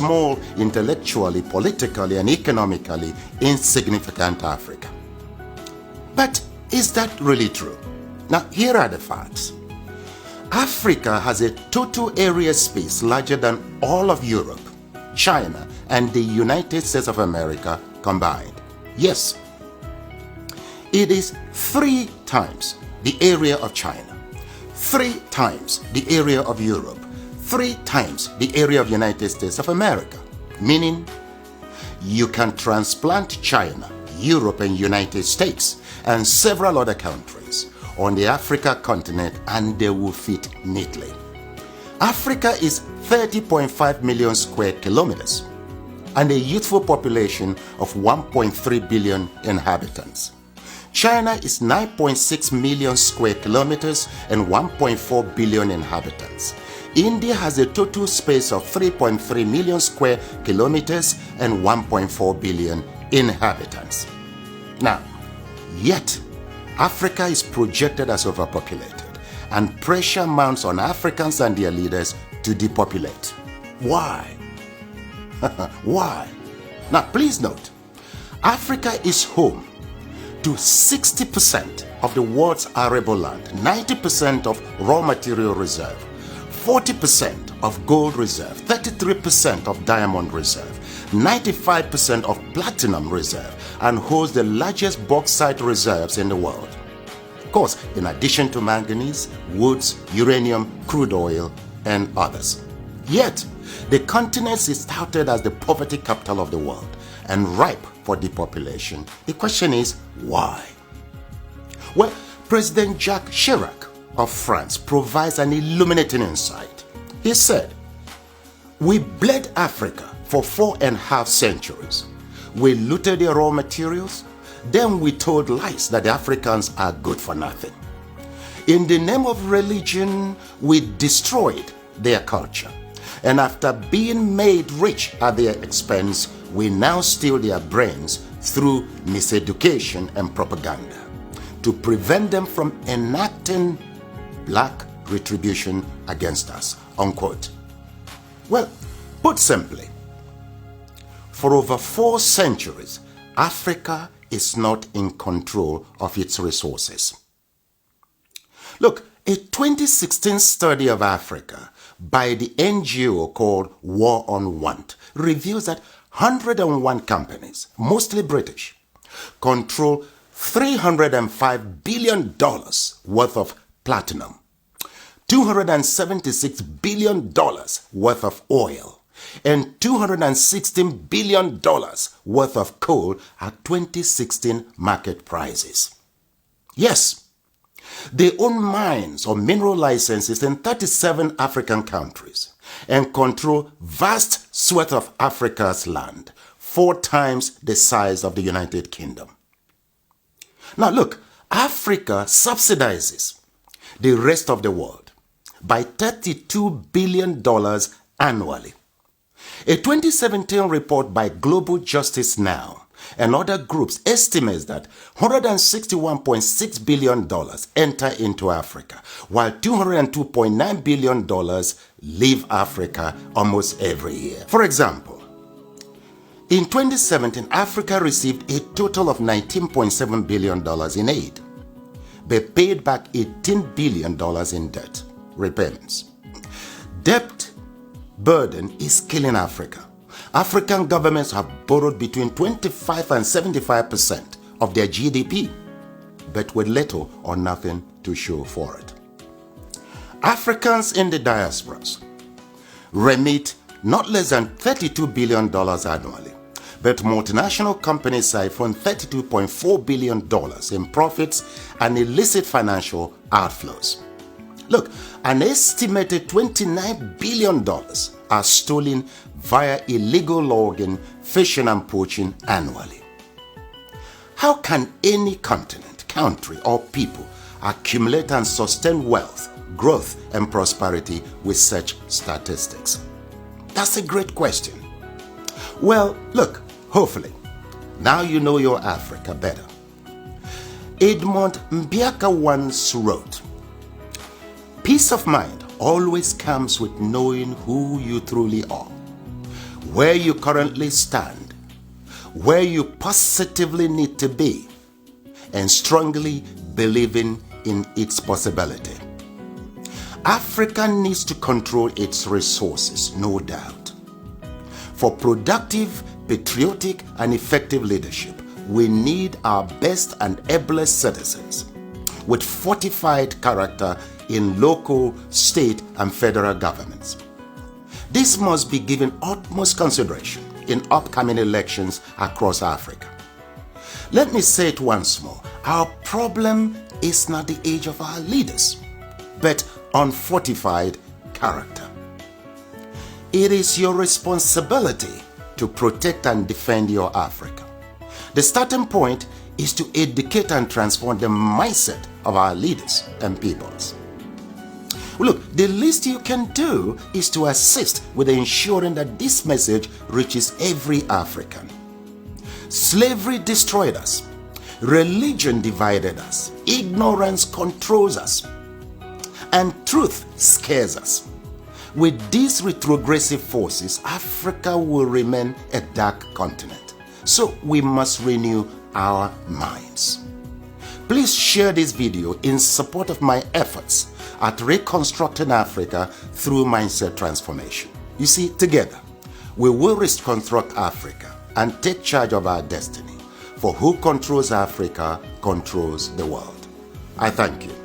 small, intellectually, politically, and economically insignificant Africa. But is that really true? Now, here are the facts. Africa has a total area space larger than all of Europe, China, and the United States of America combined. Yes, it is 3 times the area of China, 3 times the area of Europe, 3 times the area of the United States of America, meaning you can transplant China, Europe, and United States, and several other countries on the Africa continent, and they will fit neatly. Africa is 30.5 million square kilometers and a youthful population of 1.3 billion inhabitants. China is 9.6 million square kilometers and 1.4 billion inhabitants. India has a total space of 3.3 million square kilometers and 1.4 billion inhabitants. Now, yet, Africa is projected as overpopulated, and pressure mounts on Africans and their leaders to depopulate. Why? Why? Now, please note, Africa is home to 60% of the world's arable land, 90% of raw material reserve, 40% of gold reserve, 33% of diamond reserve, 95% of platinum reserve, and holds the largest bauxite reserves in the world. Of course, in addition to manganese, woods, uranium, crude oil, and others. Yet, the continent is touted as the poverty capital of the world and ripe for depopulation. The question is, why? Well, President Jacques Chirac of France provides an illuminating insight. He said, "We bled Africa for 4.5 centuries. We looted their raw materials, then we told lies that the Africans are good for nothing. In the name of religion, we destroyed their culture. And after being made rich at their expense, we now steal their brains through miseducation and propaganda to prevent them from enacting black retribution against us," unquote. Well, put simply, for over 4 centuries, Africa is not in control of its resources. Look, a 2016 study of Africa by the NGO called War on Want reveals that 101 companies, mostly British, control $305 billion worth of platinum, $276 billion worth of oil, and $216 billion worth of coal at 2016 market prices. Yes, they own mines or mineral licenses in 37 African countries and control vast swaths of Africa's land, 4 times the size of the United Kingdom. Now look, Africa subsidizes the rest of the world by $32 billion annually. A 2017 report by Global Justice Now and other groups estimates that $161.6 billion enter into Africa, while $202.9 billion leave Africa almost every year. For example, in 2017, Africa received a total of $19.7 billion in aid, but paid back $18 billion in debt repayments. Debt burden is killing Africa. African governments have borrowed between 25 and 75% of their GDP, but with little or nothing to show for it. Africans in the diasporas remit not less than $32 billion annually, but multinational companies siphon $32.4 billion in profits and illicit financial outflows. Look, an estimated $29 billion are stolen via illegal logging, fishing, and poaching annually. How can any continent, country, or people accumulate and sustain wealth, growth, and prosperity with such statistics? That's a great question. Well, look, hopefully, now you know your Africa better. Edmund Mbiaka once wrote, "Peace of mind always comes with knowing who you truly are. where you currently stand, where you positively need to be, and strongly believing in its possibility. Africa needs to control its resources, no doubt. For productive, patriotic, and effective leadership, we need our best and ablest citizens with fortified character in local, state, and federal governments. This must be given utmost consideration in upcoming elections across Africa. Let me say it once more. Our problem is not the age of our leaders, but unfortified character. It is your responsibility to protect and defend your Africa. The starting point is to educate and transform the mindset of our leaders and peoples. Look, the least you can do is to assist with ensuring that this message reaches every African. Slavery destroyed us. Religion divided us. Ignorance controls us. And truth scares us. With these retrogressive forces, Africa will remain a dark continent. So we must renew our minds. Please share this video in support of my efforts at reconstructing Africa through mindset transformation. You see, together, we will reconstruct Africa and take charge of our destiny. For who controls Africa controls the world. I thank you.